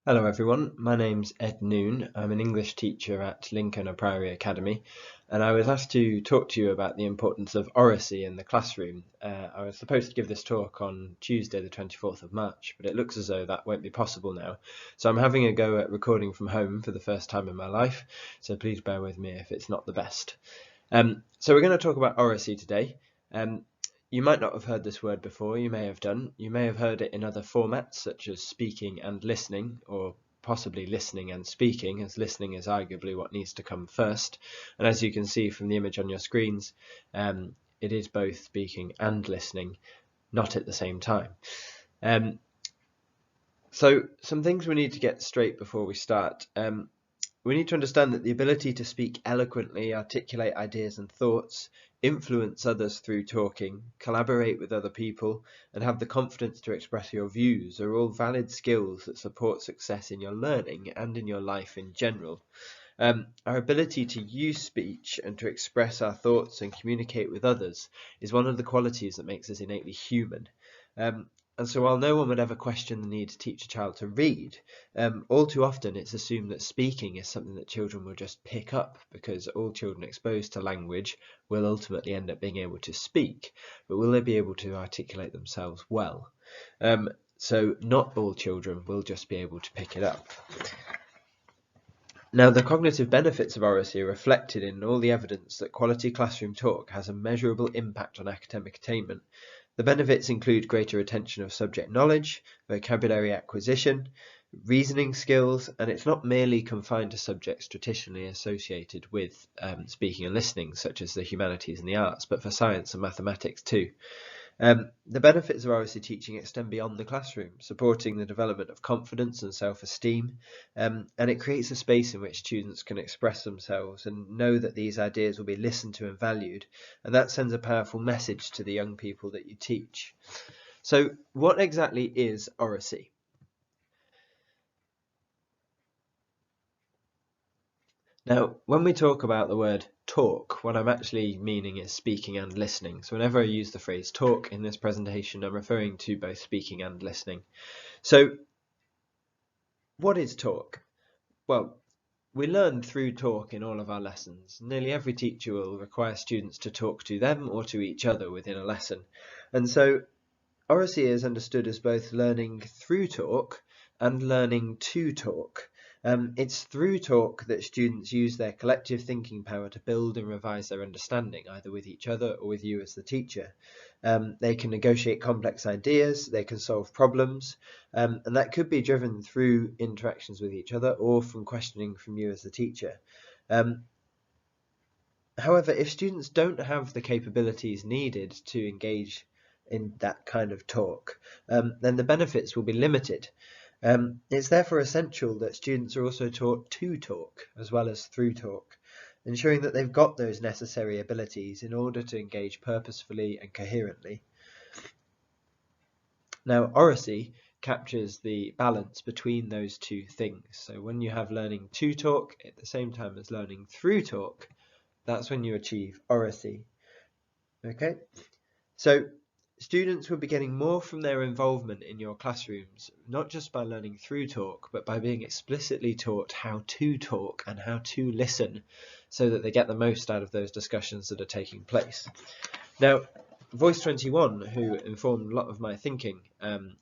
Hello everyone, my name's Ed Noon. I'm an English teacher at Lincoln Priory Academy, and I was asked to talk to you about the importance of oracy in the classroom. I was supposed to give this talk on Tuesday the 24th of March, but it looks as though that won't be possible now. So I'm having a go at recording from home for the first time in my life, so please bear with me if it's not the best. So we're going to talk about oracy today. You might not have heard this word before, you may have done. You may have heard it in other formats such as speaking and listening, or possibly listening and speaking, as listening is arguably what needs to come first. And as you can see from the image on your screens, it is both speaking and listening, not at the same time. So some things we need to get straight before we start. We need to understand that the ability to speak eloquently, articulate ideas and thoughts, influence others through talking, collaborate with other people, and have the confidence to express your views are all valid skills that support success in your learning and in your life in general. Our ability to use speech and to express our thoughts and communicate with others is one of the qualities that makes us innately human. And so while no one would ever question the need to teach a child to read, all too often it's assumed that speaking is something that children will just pick up, because all children exposed to language will ultimately end up being able to speak, but will they be able to articulate themselves well? So not all children will just be able to pick it up. Now, the cognitive benefits of oracy are reflected in all the evidence that quality classroom talk has a measurable impact on academic attainment. The benefits include greater retention of subject knowledge, vocabulary acquisition, reasoning skills, and it's not merely confined to subjects traditionally associated with speaking and listening, such as the humanities and the arts, but for science and mathematics too. The benefits of oracy teaching extend beyond the classroom, supporting the development of confidence and self-esteem, and it creates a space in which students can express themselves and know that these ideas will be listened to and valued, and that sends a powerful message to the young people that you teach. So what exactly is oracy? Now, when we talk about the word talk, what I'm actually meaning is speaking and listening. So whenever I use the phrase talk in this presentation, I'm referring to both speaking and listening. So what is talk? Well, we learn through talk in all of our lessons. Nearly every teacher will require students to talk to them or to each other within a lesson. And so oracy is understood as both learning through talk and learning to talk. It's through talk that students use their collective thinking power to build and revise their understanding, either with each other or with you as the teacher. They can negotiate complex ideas, they can solve problems, and that could be driven through interactions with each other or from questioning from you as the teacher. However, if students don't have the capabilities needed to engage in that kind of talk, then the benefits will be limited. It's therefore essential that students are also taught to talk as well as through talk, ensuring that they've got those necessary abilities in order to engage purposefully and coherently. Now, oracy captures the balance between those two things. So when you have learning to talk at the same time as learning through talk, that's when you achieve oracy. Okay, so students will be getting more from their involvement in your classrooms, not just by learning through talk, but by being explicitly taught how to talk and how to listen, so that they get the most out of those discussions that are taking place. Now, Voice 21, who informed a lot of my thinking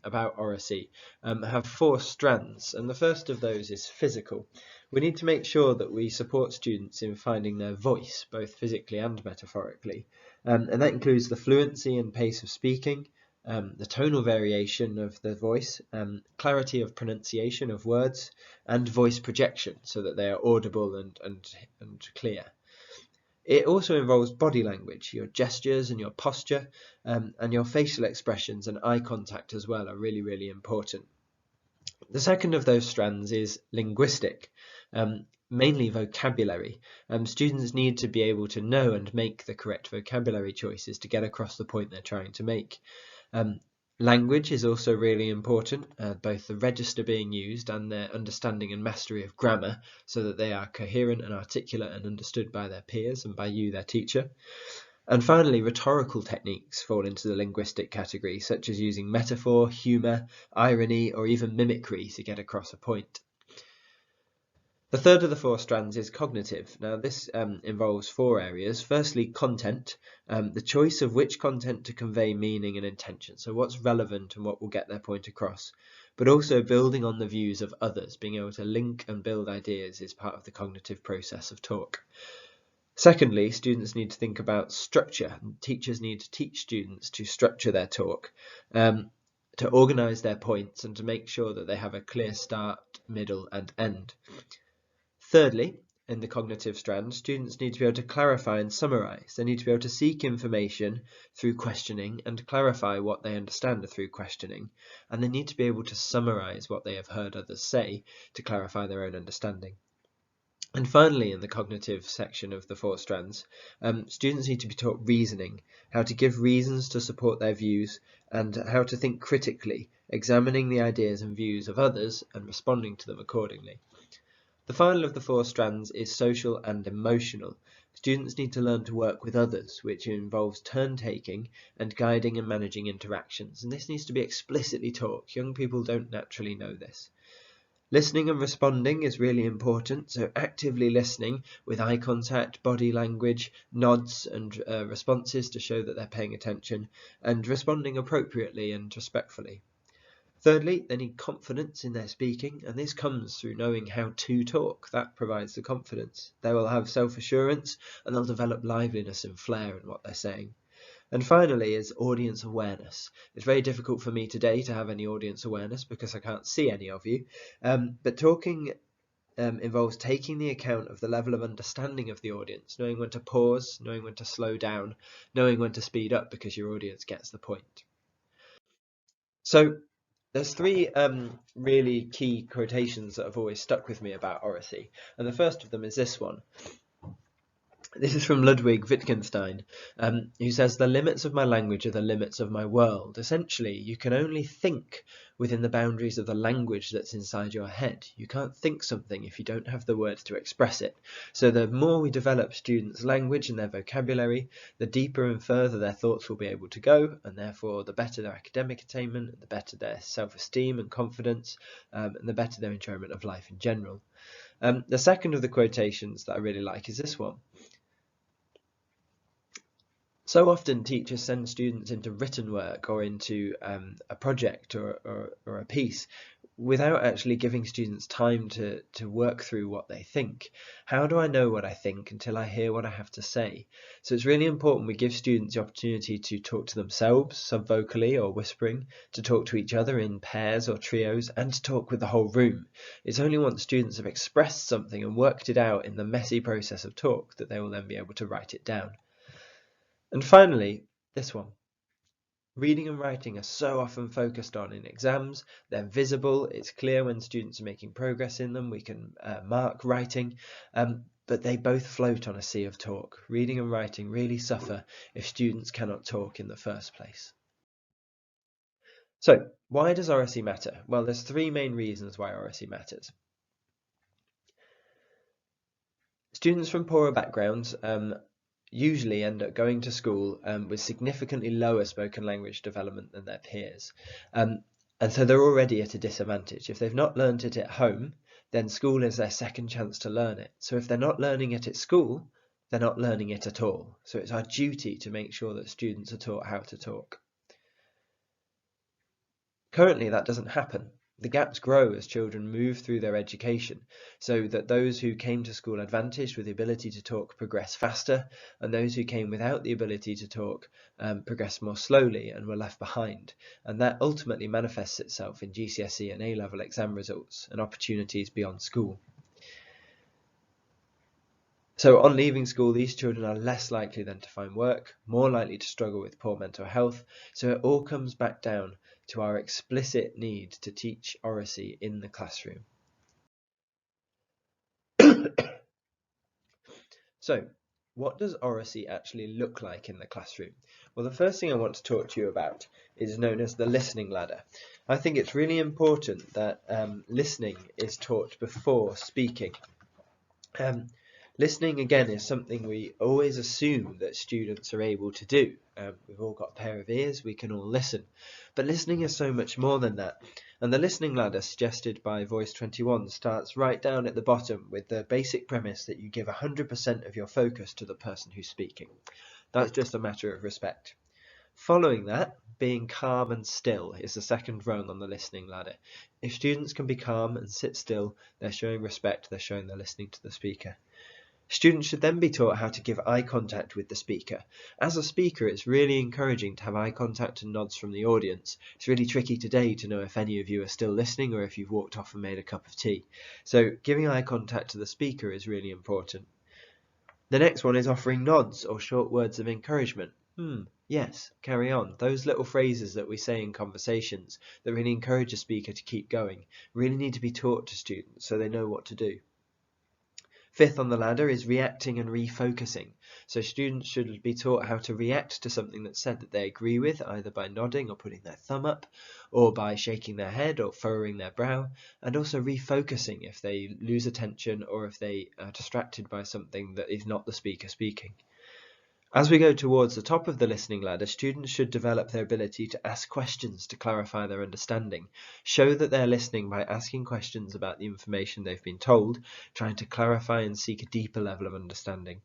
about oracy, have 4 strands, and the first of those is physical. We need to make sure that we support students in finding their voice, both physically and metaphorically, and that includes the fluency and pace of speaking, the tonal variation of the voice, clarity of pronunciation of words, and voice projection, so that they are audible and clear. It also involves body language. Your gestures and your posture, and your facial expressions and eye contact as well are really, really important. The second of those strands is linguistic, mainly vocabulary. Students need to be able to know and make the correct vocabulary choices to get across the point they're trying to make. Language is also really important, both the register being used and their understanding and mastery of grammar, so that they are coherent and articulate and understood by their peers and by you, their teacher. And finally, rhetorical techniques fall into the linguistic category, such as using metaphor, humour, irony, or even mimicry to get across a point. The third of the 4 strands is cognitive. Now this involves 4 areas. Firstly, content, the choice of which content to convey meaning and intention. So what's relevant and what will get their point across. But also building on the views of others, being able to link and build ideas is part of the cognitive process of talk. Secondly, students need to think about structure. Teachers need to teach students to structure their talk, to organise their points and to make sure that they have a clear start, middle and end. Thirdly, in the cognitive strand, students need to be able to clarify and summarise. They need to be able to seek information through questioning and clarify what they understand through questioning. And they need to be able to summarise what they have heard others say to clarify their own understanding. And finally, in the cognitive section of the 4 strands, students need to be taught reasoning, how to give reasons to support their views, and how to think critically, examining the ideas and views of others and responding to them accordingly. The final of the 4 strands is social and emotional. Students need to learn to work with others, which involves turn-taking and guiding and managing interactions, and this needs to be explicitly taught. Young people don't naturally know this. Listening and responding is really important, so actively listening with eye contact, body language, nods and responses to show that they're paying attention, and responding appropriately and respectfully. Thirdly, they need confidence in their speaking, and this comes through knowing how to talk. That provides the confidence. They will have self-assurance and they'll develop liveliness and flair in what they're saying. And finally is audience awareness. It's very difficult for me today to have any audience awareness because I can't see any of you, but talking involves taking the account of the level of understanding of the audience, knowing when to pause, knowing when to slow down, knowing when to speed up because your audience gets the point. So there's 3 really key quotations that have always stuck with me about Oracy, and the first of them is this one. This is from Ludwig Wittgenstein, who says, "The limits of my language are the limits of my world." Essentially, you can only think within the boundaries of the language that's inside your head. You can't think something if you don't have the words to express it. So the more we develop students' language and their vocabulary, the deeper and further their thoughts will be able to go, and therefore the better their academic attainment, the better their self-esteem and confidence, and the better their enjoyment of life in general. The second of the quotations that I really like is this one. So often teachers send students into written work or into a project or a piece without actually giving students time to work through what they think. How do I know what I think until I hear what I have to say? So it's really important we give students the opportunity to talk to themselves, subvocally or whispering, to talk to each other in pairs or trios, and to talk with the whole room. It's only once students have expressed something and worked it out in the messy process of talk that they will then be able to write it down. And finally, this one. Reading and writing are so often focused on in exams. They're visible. It's clear when students are making progress in them. We can mark writing, but they both float on a sea of talk. Reading and writing really suffer if students cannot talk in the first place. So why does Oracy matter? Well, there's 3 main reasons why Oracy matters. Students from poorer backgrounds usually end up going to school with significantly lower spoken language development than their peers. And so they're already at a disadvantage. If they've not learned it at home, then school is their second chance to learn it. So if they're not learning it at school, they're not learning it at all. So it's our duty to make sure that students are taught how to talk. Currently, that doesn't happen. The gaps grow as children move through their education, so that those who came to school advantaged with the ability to talk progress faster, and those who came without the ability to talk progress more slowly and were left behind. And that ultimately manifests itself in GCSE and A-level exam results and opportunities beyond school. So on leaving school, these children are less likely then to find work, more likely to struggle with poor mental health. So it all comes back down to our explicit need to teach Oracy in the classroom. So what does Oracy actually look like in the classroom? Well, the first thing I want to talk to you about is known as the listening ladder. I think it's really important that listening is taught before speaking. Listening, again, is something we always assume that students are able to do. We've all got a pair of ears, we can all listen. But listening is so much more than that. And the listening ladder suggested by Voice 21 starts right down at the bottom with the basic premise that you give 100% of your focus to the person who's speaking. That's just a matter of respect. Following that, being calm and still is the second rung on the listening ladder. If students can be calm and sit still, they're showing respect, they're showing they're listening to the speaker. Students should then be taught how to give eye contact with the speaker. As a speaker, it's really encouraging to have eye contact and nods from the audience. It's really tricky today to know if any of you are still listening or if you've walked off and made a cup of tea. So giving eye contact to the speaker is really important. The next one is offering nods or short words of encouragement. Yes, carry on. Those little phrases that we say in conversations that really encourage a speaker to keep going really need to be taught to students so they know what to do. Fifth on the ladder is reacting and refocusing. So students should be taught how to react to something that's said that they agree with, either by nodding or putting their thumb up, or by shaking their head or furrowing their brow, and also refocusing if they lose attention or if they are distracted by something that is not the speaker speaking. As we go towards the top of the listening ladder, students should develop their ability to ask questions to clarify their understanding. Show that they're listening by asking questions about the information they've been told, trying to clarify and seek a deeper level of understanding.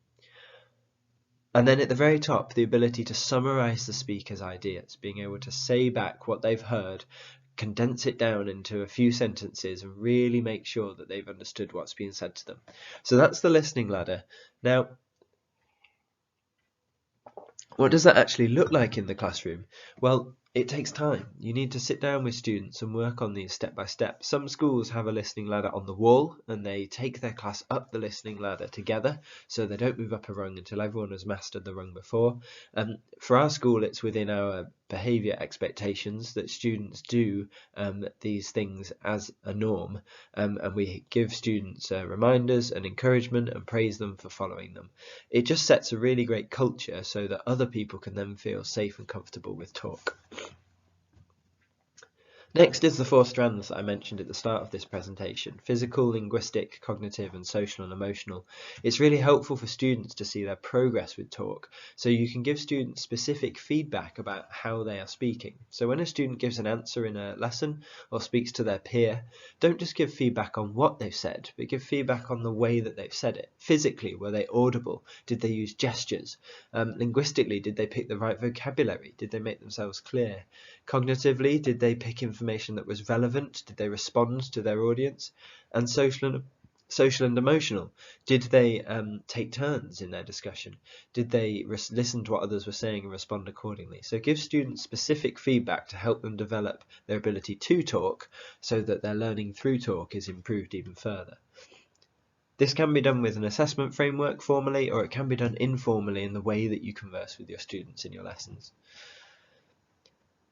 And then at the very top, the ability to summarize the speaker's ideas, being able to say back what they've heard, condense it down into a few sentences and really make sure that they've understood what's being said to them. So that's the listening ladder. Now, what does that actually look like in the classroom? Well, it takes time. You need to sit down with students and work on these step by step. Some schools have a listening ladder on the wall and they take their class up the listening ladder together so they don't move up a rung until everyone has mastered the rung before. For our school, it's within our behaviour expectations that students do these things as a norm, and we give students reminders and encouragement and praise them for following them. It just sets a really great culture so that other people can then feel safe and comfortable with talk. Next is the four strands that I mentioned at the start of this presentation: physical, linguistic, cognitive, and social and emotional. It's really helpful for students to see their progress with talk, so you can give students specific feedback about how they are speaking. So when a student gives an answer in a lesson or speaks to their peer, don't just give feedback on what they've said, but give feedback on the way that they've said it. Physically, were they audible? Did they use gestures? Linguistically, did they pick the right vocabulary? Did they make themselves clear? Cognitively, did they pick information that was relevant? Did they respond to their audience? And social and emotional, did they take turns in their discussion? Did they listen to what others were saying and respond accordingly? So give students specific feedback to help them develop their ability to talk so that their learning through talk is improved even further. This can be done with an assessment framework formally, or it can be done informally in the way that you converse with your students in your lessons.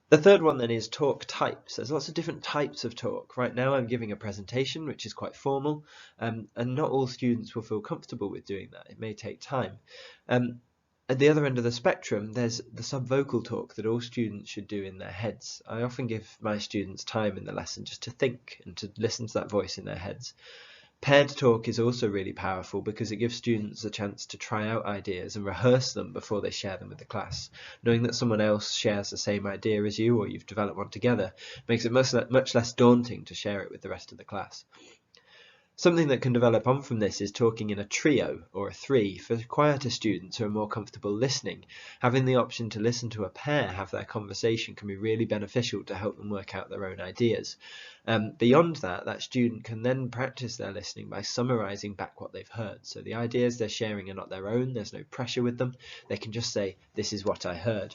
The third one then is talk types. There's lots of different types of talk. Right now I'm giving a presentation which is quite formal, and not all students will feel comfortable with doing that. It may take time. At the other end of the spectrum, there's the subvocal talk that all students should do in their heads. I often give my students time in the lesson just to think and to listen to that voice in their heads. Paired talk is also really powerful because it gives students a chance to try out ideas and rehearse them before they share them with the class. Knowing that someone else shares the same idea as you, or you've developed one together, makes it much less daunting to share it with the rest of the class. Something that can develop on from this is talking in a trio or a three. For quieter students who are more comfortable listening, having the option to listen to a pair have their conversation can be really beneficial to help them work out their own ideas. Beyond that, that student can then practice their listening by summarising back what they've heard. So the ideas they're sharing are not their own, there's no pressure with them, they can just say, "This is what I heard."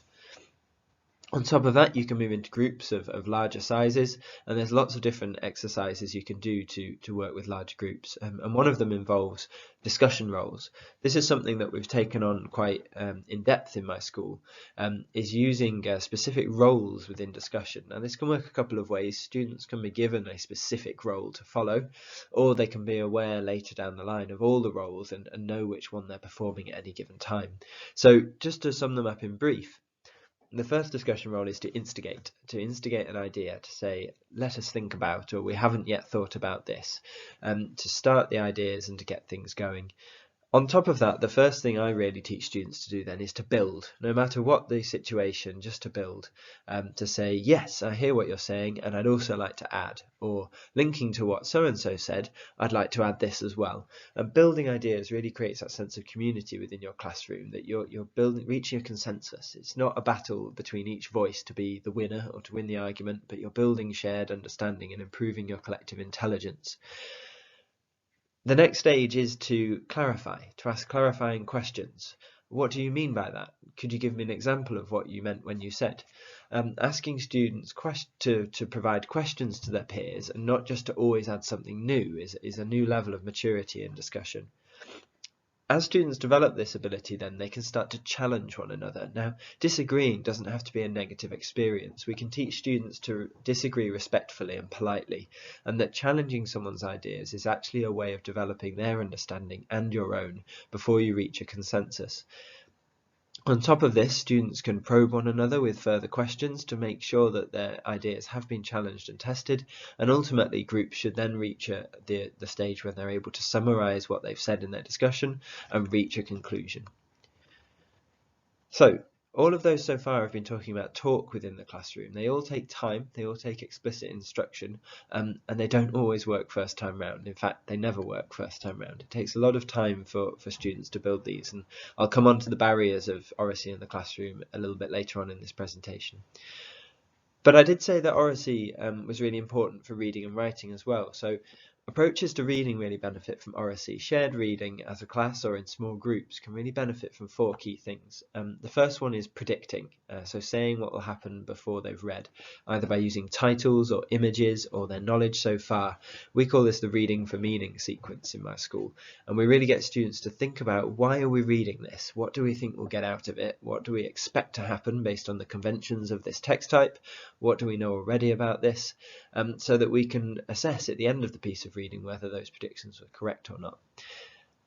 On top of that, you can move into groups of larger sizes, and there's lots of different exercises you can do to work with large groups, and one of them involves discussion roles. This is something that we've taken on quite in depth in my school, is using specific roles within discussion. Now this can work a couple of ways. Students can be given a specific role to follow, or they can be aware later down the line of all the roles and know which one they're performing at any given time. So just to sum them up in brief, the first discussion role is to instigate an idea, to say, let us think about, or we haven't yet thought about this, to start the ideas and to get things going. On top of that, the first thing I really teach students to do then is to build, no matter what the situation, just to build, to say, yes, I hear what you're saying, and I'd also like to add, or linking to what so-and-so said, I'd like to add this as well. And building ideas really creates that sense of community within your classroom, that you're reaching a consensus. It's not a battle between each voice to be the winner or to win the argument, but you're building shared understanding and improving your collective intelligence. The next stage is to clarify, to ask clarifying questions. What do you mean by that? Could you give me an example of what you meant when you said? Asking students to provide questions to their peers and not just to always add something new is a new level of maturity in discussion. As students develop this ability, then they can start to challenge one another. Now, disagreeing doesn't have to be a negative experience. We can teach students to disagree respectfully and politely, and that challenging someone's ideas is actually a way of developing their understanding and your own before you reach a consensus. On top of this, students can probe one another with further questions to make sure that their ideas have been challenged and tested, and ultimately groups should then reach the stage when they're able to summarise what they've said in their discussion and reach a conclusion. So, all of those so far have been talking about talk within the classroom. They all take time, they all take explicit instruction, and they don't always work first time round. In fact, they never work first time round. It takes a lot of time for students to build these, and I'll come on to the barriers of Oracy in the classroom a little bit later on in this presentation. But I did say that Oracy was really important for reading and writing as well. So approaches to reading really benefit from Oracy. Shared reading as a class or in small groups can really benefit from 4 key things. The first one is predicting, so saying what will happen before they've read, either by using titles or images or their knowledge so far. We call this the reading for meaning sequence in my school, and we really get students to think about, why are we reading this? What do we think we'll get out of it? What do we expect to happen based on the conventions of this text type? What do we know already about this? So that we can assess at the end of the piece of reading whether those predictions were correct or not.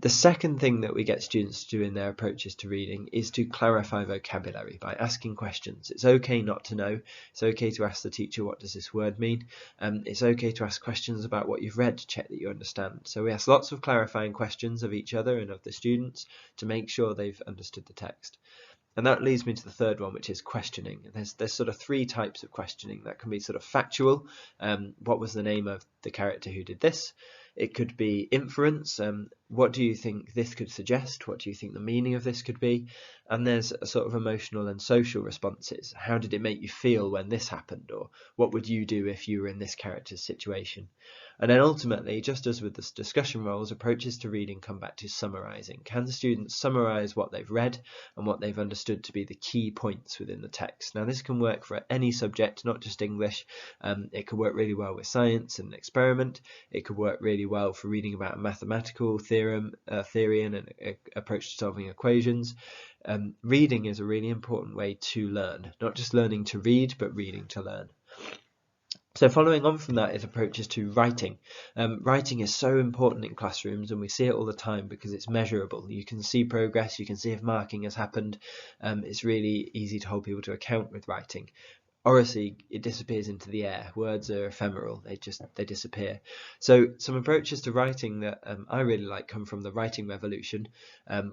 The second thing that we get students to do in their approaches to reading is to clarify vocabulary by asking questions. It's okay not to know. It's okay to ask the teacher, what does this word mean? It's okay to ask questions about what you've read to check that you understand. So we ask lots of clarifying questions of each other and of the students to make sure they've understood the text. And that leads me to the third one, which is questioning. There's sort of 3 types of questioning. That can be sort of factual. What was the name of the character who did this? It could be inference. What do you think this could suggest? What do you think the meaning of this could be? And there's a sort of emotional and social responses. How did it make you feel when this happened? Or what would you do if you were in this character's situation? And then ultimately, just as with the discussion roles, approaches to reading come back to summarising. Can the students summarise what they've read and what they've understood to be the key points within the text? Now, this can work for any subject, not just English. It could work really well with science and experiment. It could work really well for reading about a mathematical theory and an approach to solving equations. Reading is a really important way to learn, not just learning to read, but reading to learn. So following on from that is approaches to writing. Writing is so important in classrooms, and we see it all the time because it's measurable. You can see progress, you can see if marking has happened. It's really easy to hold people to account with writing. Oracy, it disappears into the air. Words are ephemeral, they disappear. So some approaches to writing that I really like come from the Writing Revolution,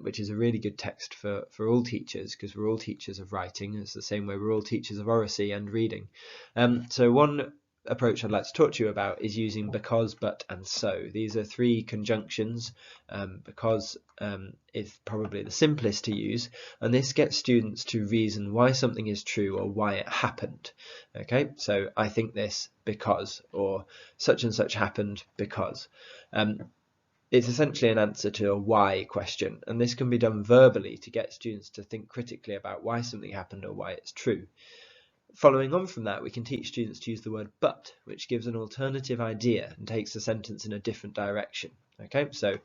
which is a really good text for all teachers, because we're all teachers of writing. It's the same way we're all teachers of Oracy and reading. So one approach I'd like to talk to you about is using because, but, and so. These are 3 conjunctions. Because is probably the simplest to use, and this gets students to reason why something is true or why it happened. Okay, so I think this because, or such and such happened because. It's essentially an answer to a why question, and this can be done verbally to get students to think critically about why something happened or why it's true. Following on from that, we can teach students to use the word but, which gives an alternative idea and takes the sentence in a different direction. Okay, so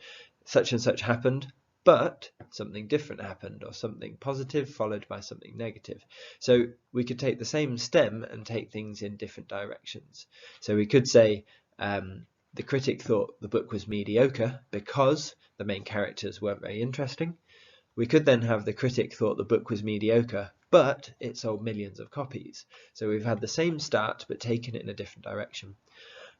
such and such happened, but something different happened, or something positive followed by something negative. So we could take the same stem and take things in different directions. So we could say the critic thought the book was mediocre because the main characters weren't very interesting. We could then have the critic thought the book was mediocre, but it sold millions of copies. So we've had the same start, but taken it in a different direction.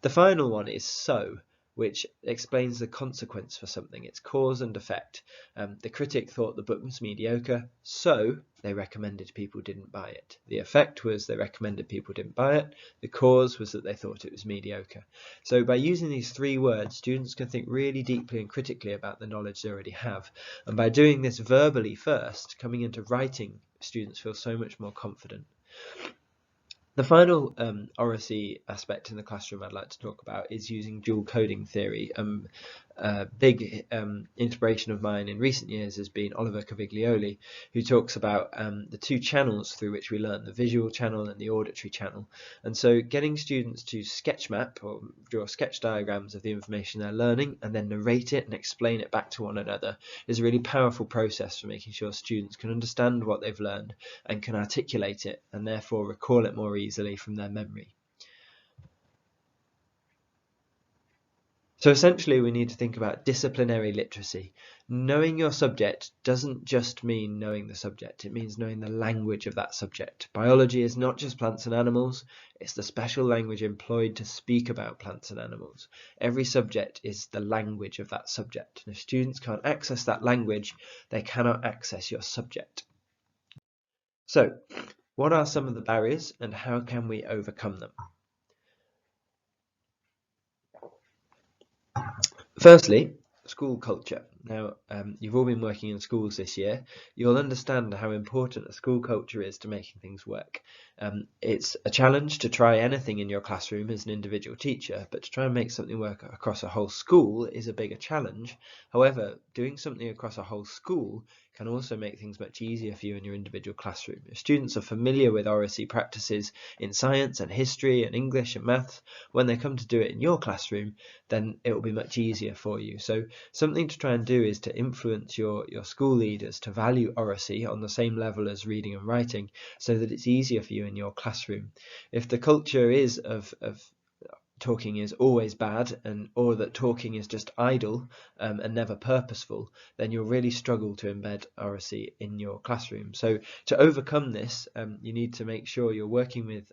The final one is so. which explains the consequence for something. It's cause and effect. The critic thought the book was mediocre, so they recommended people didn't buy it. The effect was they recommended people didn't buy it. The cause was that they thought it was mediocre. So by using these three words, students can think really deeply and critically about the knowledge they already have. And by doing this verbally first, coming into writing, students feel so much more confident. The final Oracy aspect in the classroom I'd like to talk about is using dual coding theory. A big inspiration of mine in recent years has been Oliver Caviglioli, who talks about the two channels through which we learn, the visual channel and the auditory channel. And so getting students to sketch map or draw sketch diagrams of the information they're learning and then narrate it and explain it back to one another is a really powerful process for making sure students can understand what they've learned and can articulate it and therefore recall it more easily from their memory. So essentially we need to think about disciplinary literacy. Knowing your subject doesn't just mean knowing the subject, it means knowing the language of that subject. Biology is not just plants and animals, it's the special language employed to speak about plants and animals. Every subject is the language of that subject. And if students can't access that language, they cannot access your subject. So, what are some of the barriers and how can we overcome them? Firstly, school culture. Now, you've all been working in schools this year. You'll understand how important a school culture is to making things work. It's a challenge to try anything in your classroom as an individual teacher, but to try and make something work across a whole school is a bigger challenge. However, doing something across a whole school can also make things much easier for you in your individual classroom. If students are familiar with Oracy practices in science and history and English and maths, when they come to do it in your classroom, then it will be much easier for you. So something to try and do is to influence your school leaders to value Oracy on the same level as reading and writing so that it's easier for you in your classroom. If the culture is of talking is always bad or that talking is just idle and never purposeful, then you'll really struggle to embed Oracy in your classroom. So to overcome this, you need to make sure you're working with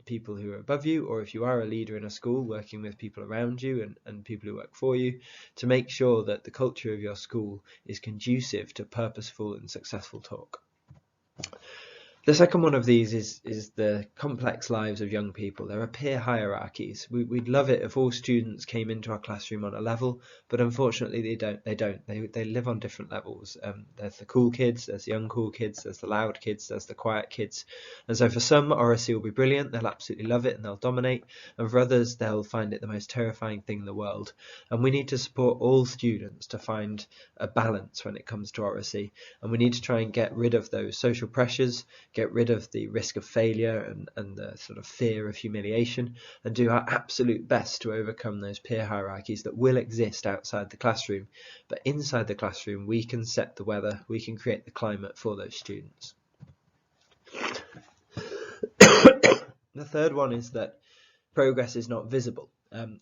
people who are above you, or if you are a leader in a school, working with people around you and people who work for you to make sure that the culture of your school is conducive to purposeful and successful talk. The second one of these is the complex lives of young people. There are peer hierarchies. We'd love it if all students came into our classroom on a level, but unfortunately they don't. They live on different levels. There's the cool kids, there's the uncool kids, there's the loud kids, there's the quiet kids. And so for some, Oracy will be brilliant. They'll absolutely love it and they'll dominate. And for others, they'll find it the most terrifying thing in the world. And we need to support all students to find a balance when it comes to Oracy. And we need to try and get rid of those social pressures, get rid of the risk of failure and the sort of fear of humiliation, and do our absolute best to overcome those peer hierarchies that will exist outside the classroom. But inside the classroom, we can set the weather, we can create the climate for those students. The third one is that progress is not visible.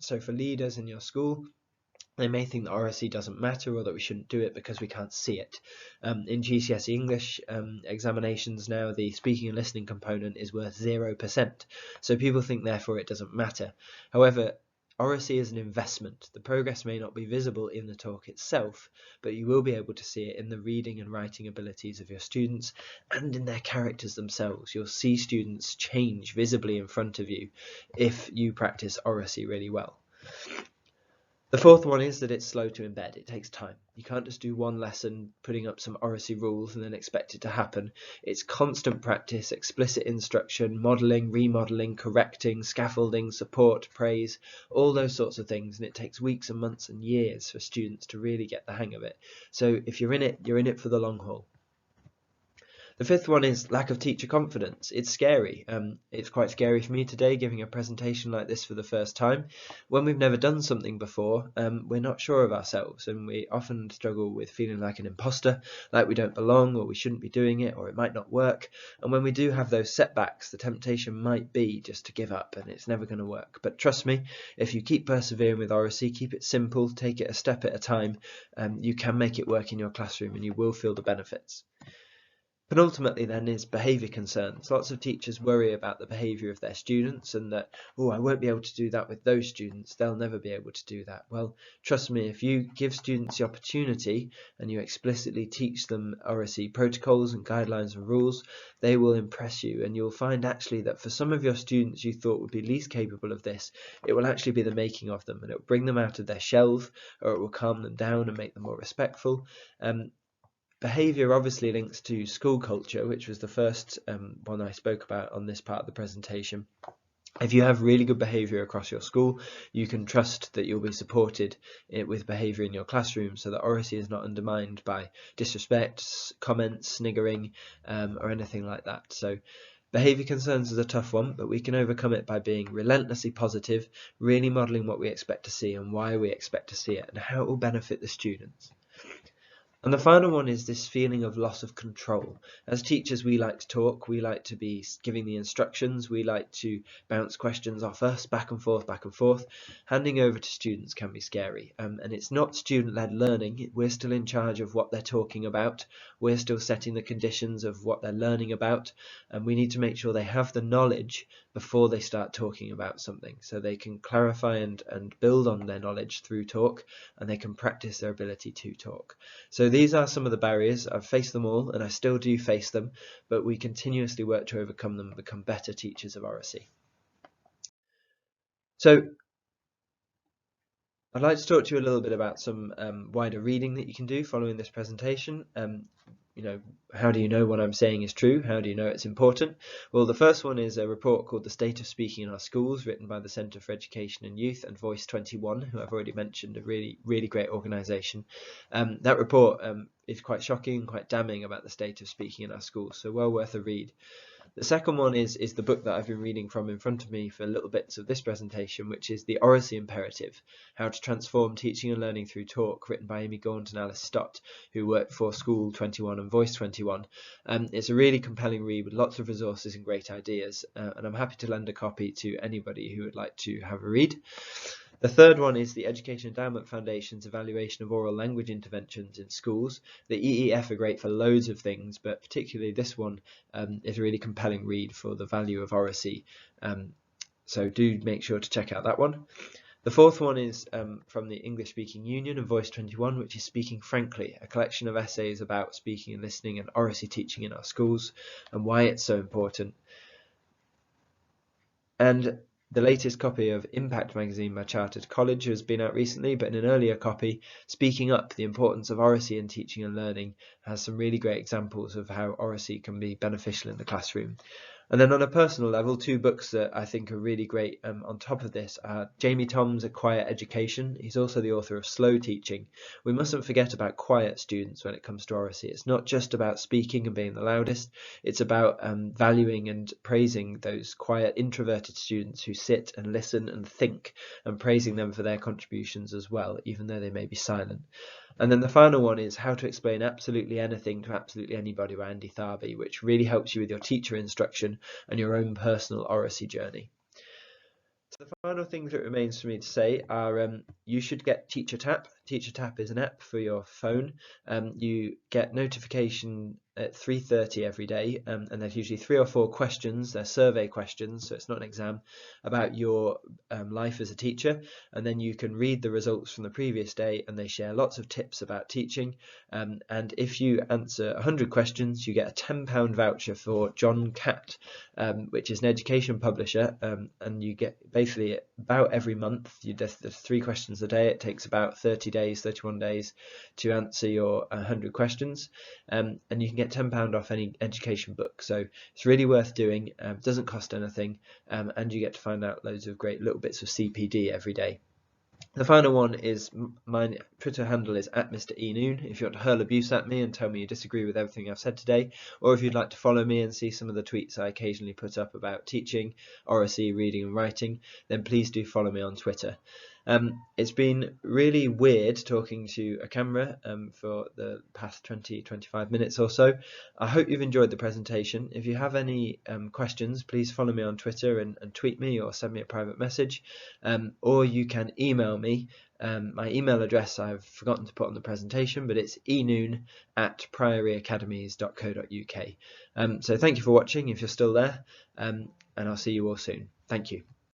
So for leaders in your school, they may think that Oracy doesn't matter or that we shouldn't do it because we can't see it. In GCSE English examinations now, the speaking and listening component is worth 0%. So people think therefore it doesn't matter. However, Oracy is an investment. The progress may not be visible in the talk itself, but you will be able to see it in the reading and writing abilities of your students and in their characters themselves. You'll see students change visibly in front of you if you practice Oracy really well. The fourth one is that it's slow to embed. It takes time. You can't just do one lesson, putting up some Oracy rules and then expect it to happen. It's constant practice, explicit instruction, modelling, remodelling, correcting, scaffolding, support, praise, all those sorts of things. And it takes weeks and months and years for students to really get the hang of it. So if you're in it, you're in it for the long haul. The fifth one is lack of teacher confidence. It's scary. It's quite scary for me today giving a presentation like this for the first time. When we've never done something before, we're not sure of ourselves and we often struggle with feeling like an imposter, like we don't belong or we shouldn't be doing it or it might not work. And when we do have those setbacks, the temptation might be just to give up and it's never going to work. But trust me, if you keep persevering with Oracy, keep it simple, take it a step at a time, you can make it work in your classroom and you will feel the benefits. Penultimately then is behaviour concerns. Lots of teachers worry about the behaviour of their students and that, oh, I won't be able to do that with those students, they'll never be able to do that. Well, trust me, if you give students the opportunity and you explicitly teach them Oracy protocols and guidelines and rules, they will impress you, and you'll find actually that for some of your students you thought would be least capable of this, it will actually be the making of them, and it will bring them out of their shelf, or it will calm them down and make them more respectful. Behaviour obviously links to school culture, which was the first one I spoke about on this part of the presentation. If you have really good behaviour across your school, you can trust that you'll be supported with behaviour in your classroom, so that Oracy is not undermined by disrespect, comments, sniggering, or anything like that. So behaviour concerns is a tough one, but we can overcome it by being relentlessly positive, really modelling what we expect to see and why we expect to see it, and how it will benefit the students. And the final one is this feeling of loss of control. As teachers, we like to talk, we like to be giving the instructions, we like to bounce questions off us, back and forth, back and forth. Handing over to students can be scary. And it's not student-led learning. We're still in charge of what they're talking about. We're still setting the conditions of what they're learning about. And we need to make sure they have the knowledge before they start talking about something, so they can clarify and build on their knowledge through talk, and they can practice their ability to talk. So these are some of the barriers. I've faced them all, and I still do face them, but we continuously work to overcome them and become better teachers of Oracy. So I'd like to talk to you a little bit about some wider reading that you can do following this presentation. How do you know what I'm saying is true? How do you know it's important? Well, the first one is a report called The State of Speaking in Our Schools, written by the Centre for Education and Youth and Voice 21, who I've already mentioned, a really, really great organisation. That report is quite shocking, quite damning about the state of speaking in our schools, so well worth a read. The second one is the book that I've been reading from in front of me for little bits of this presentation, which is The Oracy Imperative, How to Transform Teaching and Learning Through Talk, written by Amy Gaunt and Alice Stott, who work for School 21 and Voice 21. It's a really compelling read with lots of resources and great ideas, and I'm happy to lend a copy to anybody who would like to have a read. The third one is the Education Endowment Foundation's evaluation of oral language interventions in schools. The EEF are great for loads of things, but particularly this one is a really compelling read for the value of Oracy. So do make sure to check out that one. The fourth one is from the English Speaking Union and Voice 21, which is Speaking Frankly, a collection of essays about speaking and listening and Oracy teaching in our schools and why it's so important. And the latest copy of Impact magazine by Chartered College has been out recently, but in an earlier copy, Speaking Up, the Importance of Oracy in Teaching and Learning, has some really great examples of how Oracy can be beneficial in the classroom. And then on a personal level, two books that I think are really great on top of this are Jamie Tom's A Quiet Education. He's also the author of Slow Teaching. We mustn't forget about quiet students when it comes to Oracy. It's not just about speaking and being the loudest. It's about valuing and praising those quiet, introverted students who sit and listen and think, and praising them for their contributions as well, even though they may be silent. And then the final one is How to Explain Absolutely Anything to Absolutely Anybody by Andy Tharby, which really helps you with your teacher instruction and your own personal Oracy journey. So the final things that remains for me to say are you should get Teacher Tap. Teacher Tap is an app for your phone. You get notification at 3:30 every day, and there's usually 3 or 4 questions. They're survey questions, so it's not an exam, about your life as a teacher, and then you can read the results from the previous day, and they share lots of tips about teaching. And if you answer 100 questions, you get a £10 voucher for John Catt, which is an education publisher, and you get basically about every month. There's 3 questions a day. It takes about 31 days to answer your 100 questions, and you can get £10 off any education book, so it's really worth doing. It doesn't cost anything, and you get to find out loads of great little bits of CPD every day. The final one is my Twitter handle is @MrEnoon. If you want to hurl abuse at me and tell me you disagree with everything I've said today, or if you'd like to follow me and see some of the tweets I occasionally put up about teaching, Oracy, reading and writing, then please do follow me on Twitter. It's been really weird talking to a camera for the past 20-25 minutes or so. I hope you've enjoyed the presentation. If you have any questions, please follow me on Twitter and tweet me or send me a private message, or you can email me. My email address I've forgotten to put on the presentation, but it's enoon@prioryacademies.co.uk. So thank you for watching if you're still there, and I'll see you all soon. Thank you.